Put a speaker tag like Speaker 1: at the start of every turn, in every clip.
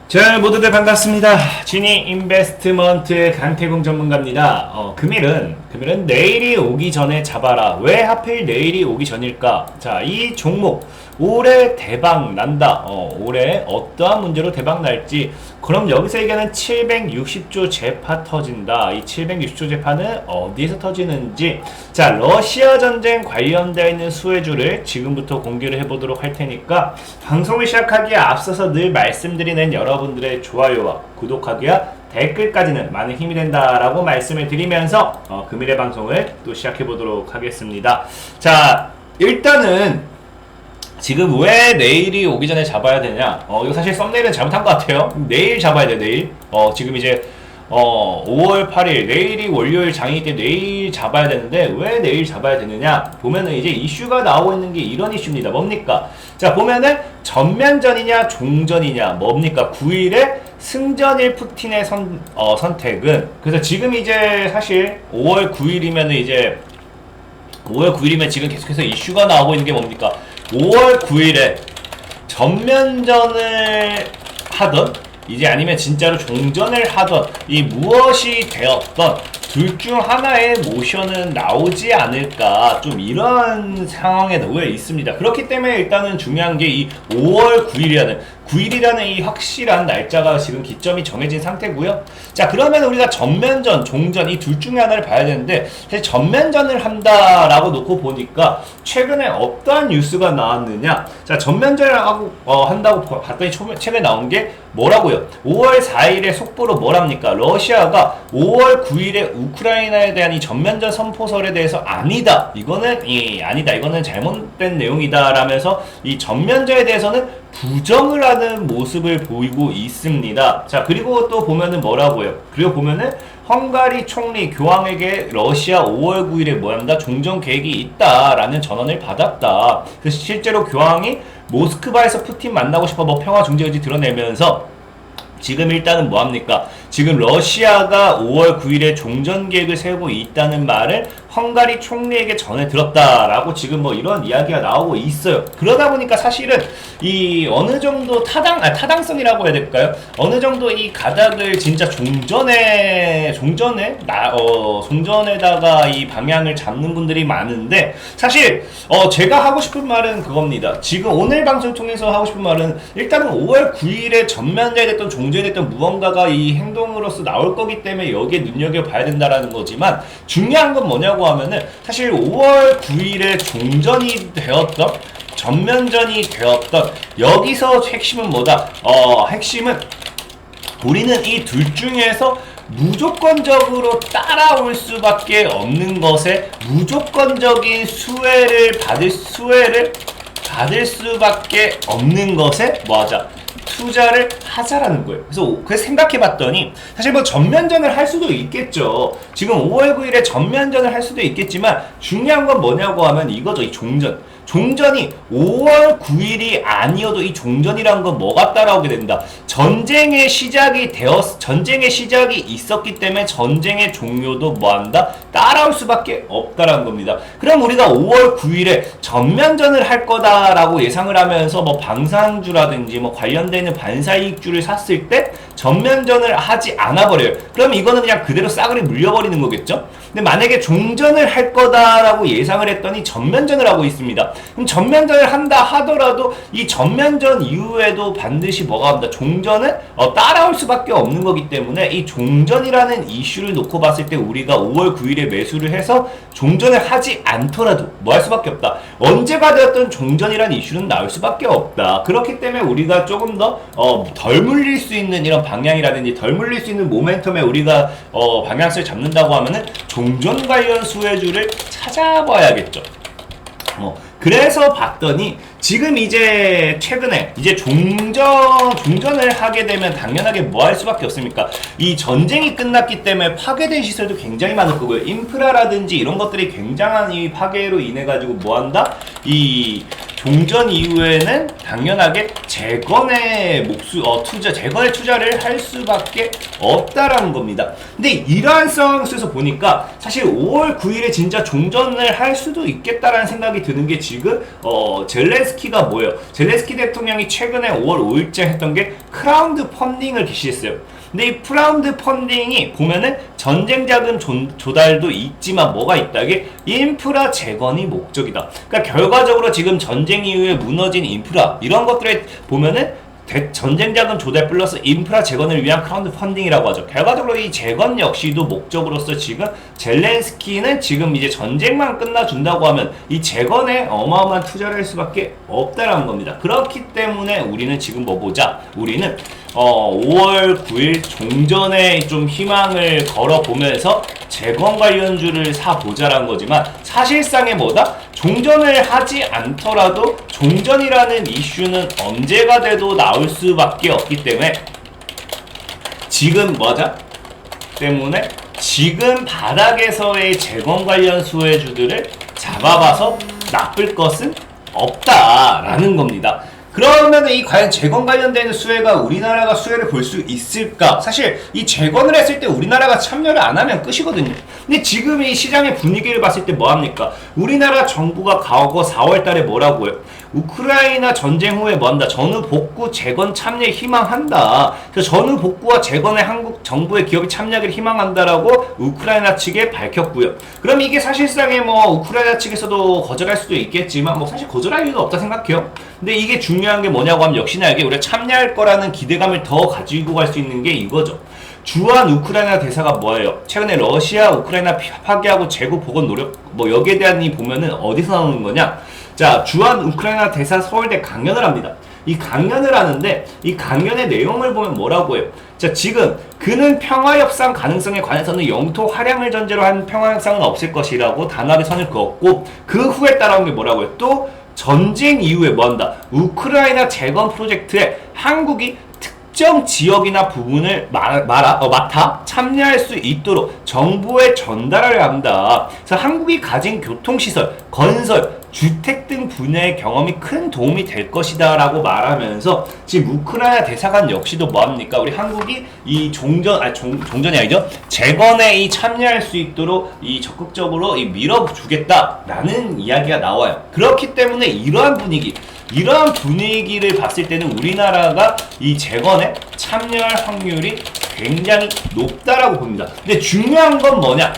Speaker 1: 자, 모두들 반갑습니다. 지니 인베스트먼트의 강태공 전문가입니다. 금일은 내일이 오기 전에 잡아라. 왜 하필 내일이 오기 전일까? 자, 이 종목 올해 대박 난다. 올해 어떠한 문제로 대박 날지. 그럼 여기서 얘기하는 760조 재파 터진다. 이 760조 재파는 어디에서 터지는지. 자, 러시아 전쟁 관련되어 있는 수혜주를 지금부터 공개를 해보도록 할 테니까 방송을 시작하기에 앞서서 늘 말씀드리는 여러분들의 좋아요와 구독하기와 댓글까지는 많은 힘이 된다라고 말씀을 드리면서 금일의 방송을 또 시작해 보도록 하겠습니다. 자, 일단은 지금 왜 내일이 오기 전에 잡아야 되냐? 이거 사실 썸네일은 잘못한 것 같아요. 내일 잡아야 돼, 내일. 지금 이제 5월 8일 내일이 월요일 장이기 때문에 내일 잡아야 되는데 왜 내일 잡아야 되느냐? 보면은 이제 이슈가 나오고 있는 게 이런 이슈입니다. 뭡니까? 자, 보면은 전면전이냐 종전이냐 뭡니까? 9일에 승전일 푸틴의 선택은, 그래서 지금 이제 사실 5월 9일이면은 이제 5월 9일이면 지금 계속해서 이슈가 나오고 있는 게 뭡니까? 5월 9일에 전면전을 하던, 이제 아니면 진짜로 종전을 하던, 이 무엇이 되었던 둘 중 하나의 모션은 나오지 않을까, 좀 이런 상황에 놓여 있습니다. 그렇기 때문에 일단은 중요한 게 이 5월 9일이라는 이 확실한 날짜가 지금 기점이 정해진 상태고요. 자, 그러면 우리가 전면전, 종전 이 둘 중에 하나를 봐야 되는데, 사실 전면전을 한다라고 놓고 보니까 최근에 어떠한 뉴스가 나왔느냐. 자, 전면전을 한다고 봤더니 최근에 나온 게 뭐라고요? 5월 4일에 속보로 뭐랍니까? 러시아가 5월 9일에 우크라이나에 대한 이 전면전 선포설에 대해서 아니다. 이거는 잘못된 내용이다 라면서 이 전면전에 대해서는 부정을 하는 모습을 보이고 있습니다. 자, 그리고 또 보면은 뭐라고요? 그리고 보면은 헝가리 총리 교황에게 러시아 5월 9일에 뭐한다? 종전 계획이 있다라는 전언을 받았다. 그래서 실제로 교황이 모스크바에서 푸틴 만나고 싶어 평화 중재 의지 드러내면서 지금 일단은 뭐합니까? 지금 러시아가 5월 9일에 종전 계획을 세우고 있다는 말을 헝가리 총리에게 전해 들었다라고 지금 이런 이야기가 나오고 있어요. 그러다 보니까 사실은 이 어느 정도 타당성이라고 해야 될까요? 어느 정도 이 가닥을 진짜 종전에다가 이 방향을 잡는 분들이 많은데, 사실 제가 하고 싶은 말은 그겁니다. 지금 오늘 방송을 통해서 하고 싶은 말은 일단은 5월 9일에 전면전이 됐던 종전이 됐던 무언가가 이 행동으로서 나올 거기 때문에 여기에 눈여겨봐야 된다라는 거지만, 중요한 건 뭐냐고 하면은 사실 5월 9일에 종전이 되었던, 전면전이 되었던, 여기서 핵심은 뭐다? 핵심은 우리는 이 둘 중에서 무조건적으로 따라올 수밖에 없는 것에 무조건적인 수혜를 받을 수밖에 없는 것에 뭐하자? 투자를 하자라는 거예요. 그래서 생각해봤더니 사실 전면전을 할 수도 있겠죠. 지금 5월 9일에 전면전을 할 수도 있겠지만 중요한 건 뭐냐고 하면 이거죠. 이 종전이 5월 9일이 아니어도 이 종전이라는 건 뭐가 따라오게 된다? 전쟁의 시작이 있었기 때문에 전쟁의 종료도 뭐한다? 따라올 수밖에 없다라는 겁니다. 그럼 우리가 5월 9일에 전면전을 할 거다라고 예상을 하면서 방산주라든지 관련되는 반사이익주를 샀을 때 전면전을 하지 않아 버려요. 그럼 이거는 그냥 그대로 싸그리 물려버리는 거겠죠? 근데 만약에 종전을 할 거다라고 예상을 했더니 전면전을 하고 있습니다. 그럼 전면전을 한다 하더라도 이 전면전 이후에도 반드시 뭐가 온다? 종전은 따라올 수밖에 없는 거기 때문에 이 종전이라는 이슈를 놓고 봤을 때 우리가 5월 9일에 매수를 해서 종전을 하지 않더라도 뭐 할 수밖에 없다. 언제가 되었던 종전이라는 이슈는 나올 수밖에 없다. 그렇기 때문에 우리가 조금 더 덜 물릴 수 있는 이런 방향이라든지 덜 물릴 수 있는 모멘텀에 우리가 방향성을 잡는다고 하면은 종전 관련 수혜주를 찾아봐야겠죠. 그래서 봤더니 지금 이제 최근에 이제 종전을 하게 되면 당연하게 뭐 할 수밖에 없습니까? 이 전쟁이 끝났기 때문에 파괴된 시설도 굉장히 많을 거고요. 인프라라든지 이런 것들이 굉장한 이 파괴로 인해 가지고 뭐 한다? 이 종전 이후에는 당연하게 재건의 투자를 할 수밖에 없다라는 겁니다. 근데 이러한 상황 속에서 보니까 사실 5월 9일에 진짜 종전을 할 수도 있겠다라는 생각이 드는 게 지금 젤렌스키가 뭐예요? 젤렌스키 대통령이 최근에 5월 5일째 했던 게 크라우드 펀딩을 개시했어요. 근데 이 크라우드 펀딩이 보면은 전쟁 자금 조달도 있지만 뭐가 있다? 이게 인프라 재건이 목적이다. 그러니까 결과적으로 지금 전쟁 이후에 무너진 인프라 이런 것들에 보면은 전쟁 자금 조달 플러스 인프라 재건을 위한 크라우드 펀딩이라고 하죠. 결과적으로 이 재건 역시도 목적으로서 지금 젤렌스키는 지금 이제 전쟁만 끝나준다고 하면 이 재건에 어마어마한 투자를 할 수밖에 없다라는 겁니다. 그렇기 때문에 우리는 지금 뭐 보자. 우리는 5월 9일 종전에 좀 희망을 걸어보면서 재건 관련주를 사보자라는 거지만 사실상의 뭐다? 종전을 하지 않더라도 종전이라는 이슈는 언제가 돼도 나올 수밖에 없기 때문에 지금 뭐자? 때문에 지금 바닥에서의 재건 관련 수혜주들을 잡아봐서 나쁠 것은 없다라는 겁니다. 그러면 이 과연 재건 관련되는 수혜가 우리나라가 수혜를 볼 수 있을까? 사실 이 재건을 했을 때 우리나라가 참여를 안 하면 끝이거든요. 근데 지금 이 시장의 분위기를 봤을 때 뭐합니까? 우리나라 정부가 과거 4월 달에 뭐라고 해요? 우크라이나 전쟁 후에 뭐한다? 전후 복구 재건 참여에 희망한다. 그래서 전후 복구와 재건에 한국 정부의 기업이 참여하기를 희망한다라고 우크라이나 측에 밝혔고요. 그럼 이게 사실상에 뭐 우크라이나 측에서도 거절할 수도 있겠지만 뭐 사실 거절할 이유도 없다 생각해요. 근데 이게 중요한 게 뭐냐고 하면 역시나 이게 우리가 참여할 거라는 기대감을 더 가지고 갈 수 있는 게 이거죠. 주한 우크라이나 대사가 뭐예요? 최근에 러시아 우크라이나 파괴하고 재고 복원 노력 뭐 여기에 대한 이 보면은 어디서 나오는 거냐? 자, 주한 우크라이나 대사 서울대 강연을 합니다. 이 강연을 하는데 이 강연의 내용을 보면 뭐라고 해요? 자, 지금 그는 평화협상 가능성에 관해서는 영토 활양을 전제로 한 평화협상은 없을 것이라고 단호하게 선을 그었고 그 후에 따라온 게 뭐라고 해요? 또 전쟁 이후에 뭐한다? 우크라이나 재건 프로젝트에 한국이 특정 지역이나 부분을 맡아 참여할 수 있도록 정부에 전달하려 한다. 그래서 한국이 가진 교통시설, 건설, 주택 등 분야의 경험이 큰 도움이 될 것이다 라고 말하면서 지금 우크라이나 대사관 역시도 뭐합니까? 우리 한국이 이 종전이 아니죠? 재건에 이 참여할 수 있도록 이 적극적으로 이 밀어주겠다라는 이야기가 나와요. 그렇기 때문에 이러한 분위기를 봤을 때는 우리나라가 이 재건에 참여할 확률이 굉장히 높다라고 봅니다. 근데 중요한 건 뭐냐?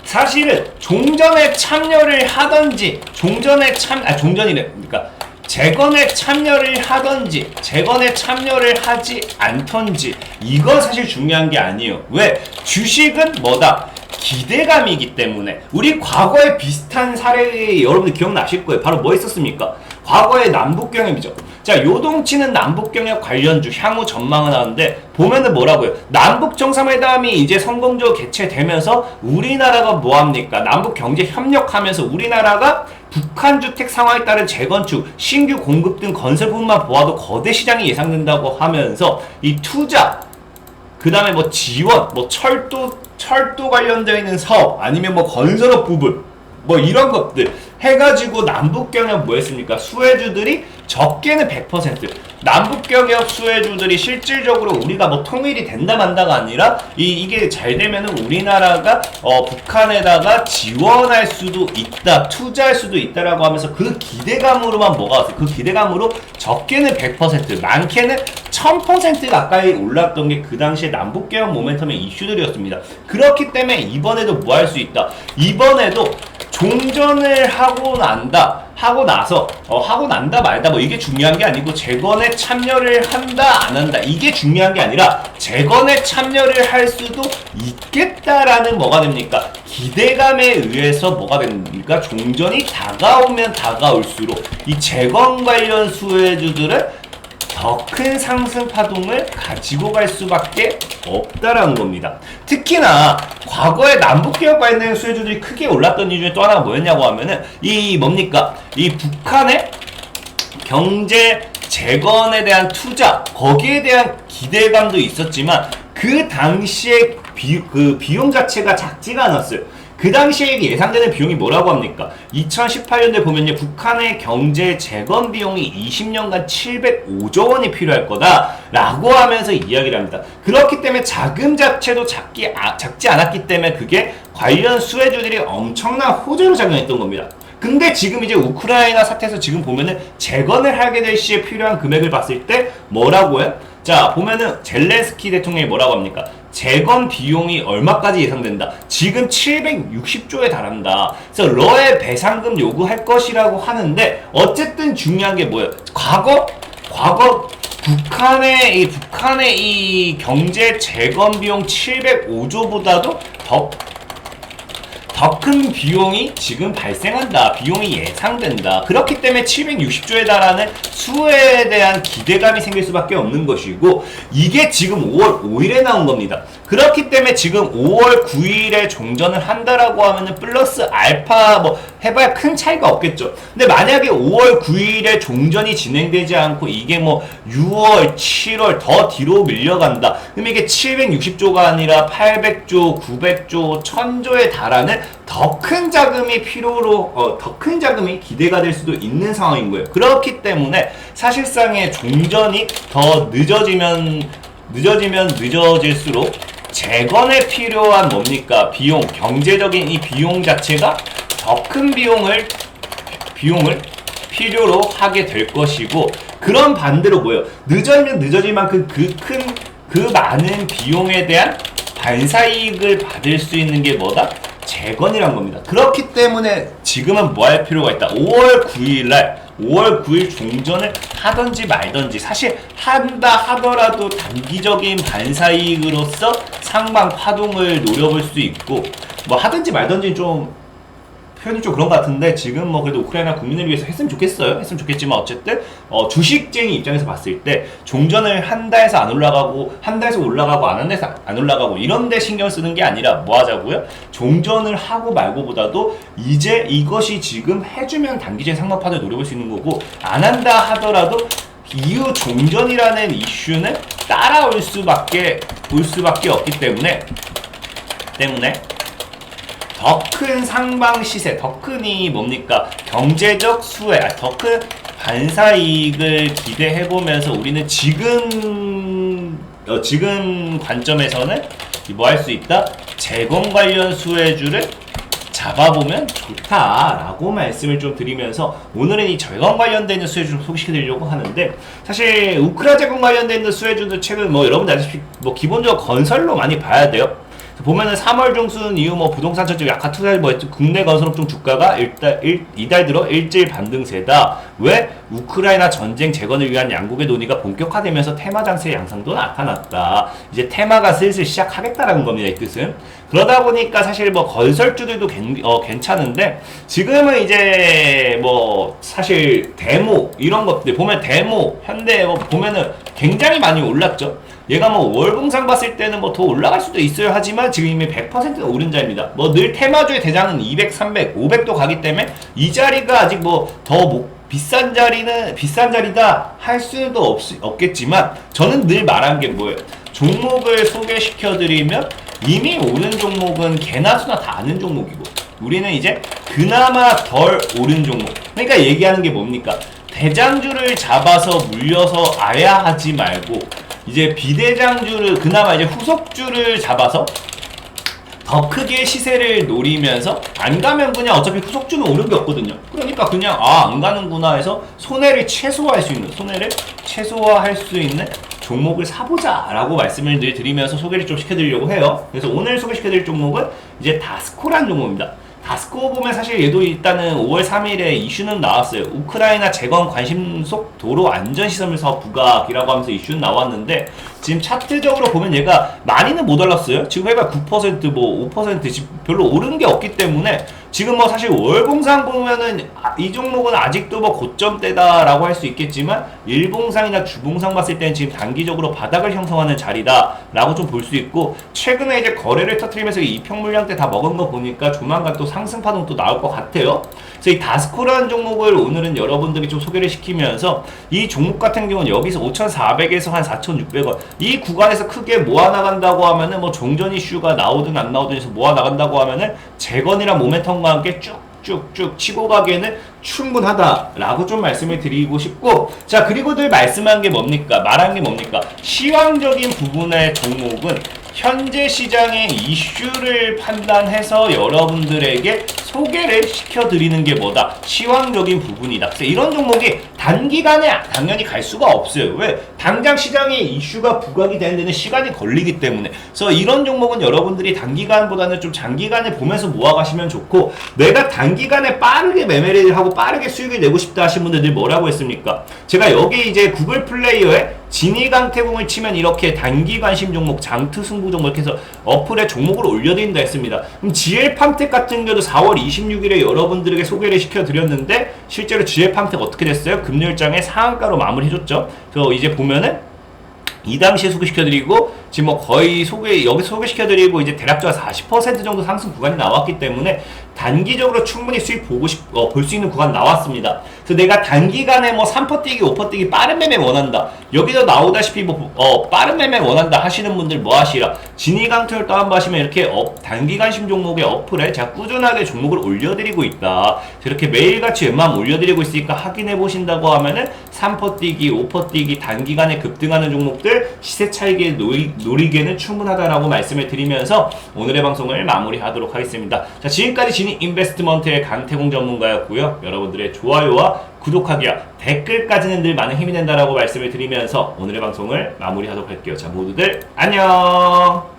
Speaker 1: 사실은 종전에 참여를 하든지 그러니까 재건에 참여를 하든지 재건에 참여를 하지 않던지 이건 사실 중요한 게 아니에요. 왜? 주식은 뭐다? 기대감이기 때문에 우리 과거에 비슷한 사례 여러분들 기억나실 거예요. 바로 뭐 있었습니까? 과거의 남북경협이죠. 자, 요동치는 남북경협 관련주 향후 전망을 하는데 보면은 뭐라고요? 남북정상회담이 이제 성공적으로 개최되면서 우리나라가 뭐합니까? 남북경제협력하면서 우리나라가 북한 주택 상황에 따른 재건축, 신규 공급 등 건설 부분만 보아도 거대 시장이 예상된다고 하면서 이 투자, 그 다음에 뭐 지원, 뭐 철도 관련되어 있는 사업, 아니면 뭐 건설업 부분, 뭐 이런 것들 해가지고 남북경협 뭐 했습니까? 수혜주들이 적게는 100%, 남북경협 수혜주들이 실질적으로 우리가 뭐 통일이 된다 만다가 아니라 이게 잘 되면은 우리나라가 북한에다가 지원할 수도 있다, 투자할 수도 있다라고 하면서 그 기대감으로만 뭐가 왔어요? 그 기대감으로 적게는 100%, 많게는 1000% 가까이 올랐던 게 그 당시에 남북경협 모멘텀의 이슈들이었습니다. 그렇기 때문에 이번에도 뭐 할 수 있다? 이번에도 종전을 하고 난다 말다 뭐 이게 중요한 게 아니고 재건에 참여를 한다 안 한다 이게 중요한 게 아니라 재건에 참여를 할 수도 있겠다라는 뭐가 됩니까? 기대감에 의해서 뭐가 됩니까? 종전이 다가오면 다가올수록 이 재건 관련 수혜주들은 더 큰 상승 파동을 가지고 갈 수밖에 없다라는 겁니다. 특히나 과거에 남북기업 관련된 수혜주들이 크게 올랐던 이유 중에 또 하나가 뭐였냐고 하면은 이 북한의 경제 재건에 대한 투자, 거기에 대한 기대감도 있었지만 그 당시에 비용 자체가 작지가 않았어요. 그 당시에 예상되는 비용이 뭐라고 합니까? 2018년도에 보면요, 북한의 경제 재건 비용이 20년간 705조 원이 필요할 거다라고 하면서 이야기를 합니다. 그렇기 때문에 자금 자체도 작지 않았기 때문에 그게 관련 수혜주들이 엄청난 호재로 작용했던 겁니다. 근데 지금 이제 우크라이나 사태에서 지금 보면은 재건을 하게 될 시에 필요한 금액을 봤을 때 뭐라고요? 자, 보면은 젤렌스키 대통령이 뭐라고 합니까? 재건 비용이 얼마까지 예상된다? 지금 760조에 달한다. 그래서 러의 배상금 요구할 것이라고 하는데, 어쨌든 중요한 게 뭐예요? 과거 북한의 이 경제 재건 비용 705조보다도 더 큰 비용이 지금 발생한다. 비용이 예상된다. 그렇기 때문에 760조에 달하는 수혜에 대한 기대감이 생길 수밖에 없는 것이고, 이게 지금 5월 5일에 나온 겁니다. 그렇기 때문에 지금 5월 9일에 종전을 한다라고 하면은 플러스 알파 뭐 해봐야 큰 차이가 없겠죠. 근데 만약에 5월 9일에 종전이 진행되지 않고 이게 뭐 6월, 7월 더 뒤로 밀려간다. 그럼 이게 760조가 아니라 800조, 900조, 1000조에 달하는 더 큰 자금이 더 큰 자금이 기대가 될 수도 있는 상황인 거예요. 그렇기 때문에 사실상의 종전이 더 늦어질수록 재건에 필요한 뭡니까? 비용, 경제적인 이 비용 자체가 더 큰 비용을 필요로 하게 될 것이고, 그런 반대로 뭐예요? 늦어질 만큼 그 많은 비용에 대한 반사이익을 받을 수 있는 게 뭐다? 재건이란 겁니다. 그렇기 때문에 지금은 뭐 할 필요가 있다. 5월 9일 종전을 하든지 말든지, 사실 한다 하더라도 단기적인 반사이익으로서 상방 파동을 노려볼 수 있고, 뭐 하든지 말든지 좀 표현이 좀 그런 것 같은데, 지금 뭐 그래도 우크라이나 국민을 위해서 했으면 좋겠지만 어쨌든 주식쟁이 입장에서 봤을 때 종전을 한다 해서 안 올라가고, 한다 해서 올라가고, 안 한다 해서 안 올라가고 이런 데 신경 쓰는 게 아니라 뭐 하자고요? 종전을 하고 말고보다도 이제 이것이 지금 해주면 단기적인 상방 파동을 노려볼 수 있는 거고, 안 한다 하더라도 이후 종전이라는 이슈는 따라올 수밖에 없기 때문에 더 큰 상방 시세, 더 큰이 뭡니까? 경제적 수혜, 더 큰 반사이익을 기대해보면서 우리는 지금 관점에서는 뭐 할 수 있다? 재건 관련 수혜주를 잡아보면 좋다라고 말씀을 좀 드리면서, 오늘은 이 재건 관련된 수혜주를 소개시켜드리려고 하는데, 사실 우크라 재건 관련된 수혜주도 최근 뭐 여러분들 아시다시피 뭐 기본적으로 건설로 많이 봐야 돼요. 보면은 3월 중순 이후 뭐 부동산 전체 약화 투자 국내 건설업종 주가가 이달 들어 일제일 반등세다. 왜? 우크라이나 전쟁 재건을 위한 양국의 논의가 본격화되면서 테마 장세의 양상도 나타났다. 이제 테마가 슬슬 시작하겠다라는 겁니다, 이 뜻은. 그러다 보니까 사실 뭐 건설주들도 괜찮은데, 지금은 이제 뭐 사실 데모 이런 것들 보면, 데모 현대 뭐 보면은 굉장히 많이 올랐죠. 얘가 뭐 월봉상 봤을 때는 뭐 더 올라갈 수도 있어요. 하지만 지금 이미 100%가 오른 자입니다. 뭐 늘 테마주의 대장은 200, 300, 500도 가기 때문에 이 자리가 아직 뭐 더 비싼 자리다 할 수도 없겠지만, 저는 늘 말한 게 뭐예요? 종목을 소개시켜드리면 이미 오른 종목은 개나 수나 다 아는 종목이고, 우리는 이제 그나마 덜 오른 종목, 그러니까 얘기하는 게 뭡니까? 대장주를 잡아서 물려서 아야하지 말고, 이제 비대장주를, 그나마 이제 후속주를 잡아서 더 크게 시세를 노리면서, 안 가면 그냥 어차피 후속주는 오른 게 없거든요. 그러니까 그냥 안 가는구나 해서 손해를 최소화할 수 있는 종목을 사보자 라고 말씀을 늘 드리면서 소개를 좀 시켜드리려고 해요. 그래서 오늘 소개시켜드릴 종목은 이제 다스코라는 종목입니다. 다스코 보면 사실 얘도 일단은 5월 3일에 이슈는 나왔어요. 우크라이나 재건 관심속 도로 안전시설 사업 부각이라고 하면서 이슈는 나왔는데, 지금 차트적으로 보면 얘가 많이는 못 올랐어요. 지금 해봐 9% 뭐 5% 지금 별로 오른 게 없기 때문에, 지금 뭐 사실 월봉상 보면은 이 종목은 아직도 뭐 고점대다라고 할 수 있겠지만, 일봉상이나 주봉상 봤을 때는 지금 단기적으로 바닥을 형성하는 자리다라고 좀 볼 수 있고, 최근에 이제 거래를 터뜨리면서 이평 물량대 다 먹은 거 보니까 조만간 또 상승 파동 또 나올 것 같아요. 그래서 이 다스코라는 종목을 오늘은 여러분들이 좀 소개를 시키면서, 이 종목 같은 경우는 여기서 5,400에서 한 4,600원 이 구간에서 크게 모아나간다고 하면은, 뭐 종전 이슈가 나오든 안 나오든 해서 모아나간다고 하면은 재건이랑 모멘텀과 함께 쭉쭉쭉 치고 가기에는 충분하다라고 좀 말씀을 드리고 싶고, 자, 그리고 늘 말한 게 뭡니까? 시황적인 부분의 종목은 현재 시장의 이슈를 판단해서 여러분들에게 소개를 시켜드리는 게 뭐다? 시황적인 부분이다. 그래서 이런 종목이 단기간에 당연히 갈 수가 없어요. 왜? 당장 시장에 이슈가 부각이 되는 데는 시간이 걸리기 때문에. 그래서 이런 종목은 여러분들이 단기간보다는 좀 장기간에 보면서 모아가시면 좋고, 내가 단기간에 빠르게 매매를 하고 빠르게 수익을 내고 싶다 하신 분들 뭐라고 했습니까? 제가 여기 이제 구글 플레이어에 진이강태공을 치면 이렇게 단기 관심 종목, 장투 승부 종목 이렇게 해서 어플에 종목을 올려드린다 했습니다. 그럼 GL팜텍 같은 경우도 4월 26일에 여러분들에게 소개를 시켜드렸는데 실제로 GL팜텍 어떻게 됐어요? 금요일장에 상한가로 마무리해줬죠. 그래서 이제 보면은 이 당시에 소개시켜드리고 지금 뭐 거의 여기 소개시켜드리고 이제 대략적으로 40% 정도 상승 구간이 나왔기 때문에 단기적으로 충분히 수익 볼 수 있는 구간 나왔습니다. 그래서 내가 단기간에 뭐 3퍼 뛰기, 5퍼 뛰기 빠른 매매 원한다. 여기서 나오다시피 빠른 매매 원한다 하시는 분들 뭐 하시라? 진이강투를 다운받으시면 이렇게 단기간심 종목의 어플에 제가 꾸준하게 종목을 올려드리고 있다. 이렇게 매일같이 웬만하면 올려드리고 있으니까 확인해 보신다고 하면은 3퍼 뛰기, 5퍼 뛰기, 단기간에 급등하는 종목들 시세 차익에 노리기에는 충분하다라고 말씀을 드리면서 오늘의 방송을 마무리하도록 하겠습니다. 자, 지금까지 진이 인베스트먼트의 강태공 전문가였고요. 여러분들의 좋아요와 구독하기와 댓글까지는 늘 많은 힘이 된다라고 말씀을 드리면서 오늘의 방송을 마무리하도록 할게요. 자, 모두들 안녕.